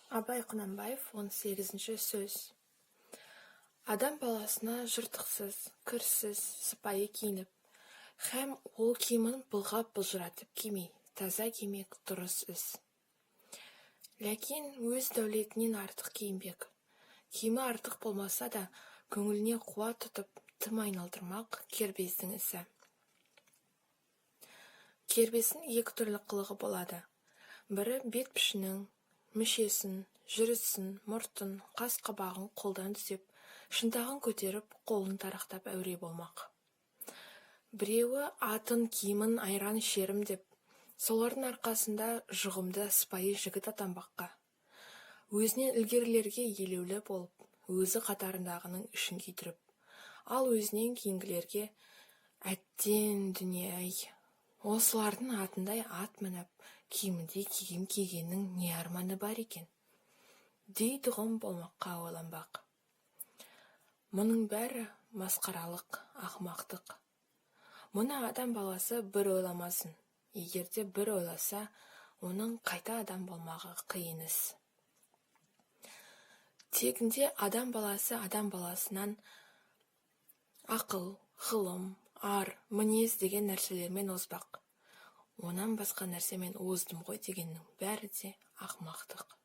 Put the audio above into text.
Абай Құнанбаев 18-ші сөз. Адам баласына жыртықсыз, кірсіз, сыпайы киініп, һәм ол киімін былғап бұлжыратып кимей, таза кимек дұрыс іс. Ләкин өз дәулетінен артық киінбек. Киімі артық болмаса да, көңіліне қуат тұтып, тым айналдырмақ кербездің ісі. Кербездің екі түрлі қылығы болады. Бірі бет пішінің, мүшесін, жүрісін, мұртын, қас-қабағын қолдан түзеп, шынтағын көтеріп, қолын тарақтап әуре болмақ. Біреуі атын, киімін айран шерім деп, солардың арқасында жұғымды сыпайы жігіт атанбаққа. Өзінен ілгерілерге елеулі болып, өзі қатарындағының ішін күйдіріп, ал өзінен кейінгілерге әттен дүние-ай, осылардың атындай ат мініп, киіміндей киім кигеннің не арманы бар екен? Дейдіғым болмаққа ойланбақ. Мұның бәрі масқаралық, ақымақтық. Мұны адам баласы бір ойламасын. Егерде бір ойласа, оның қайта адам болмағы қиын іс. Тегінде адам баласы адам баласынан ақыл, ғылым, ар, мінез деген нәрселермен озбақ. Онан басқа нәрсемен оздым ғой дегеннің бәрі де ақымақтық.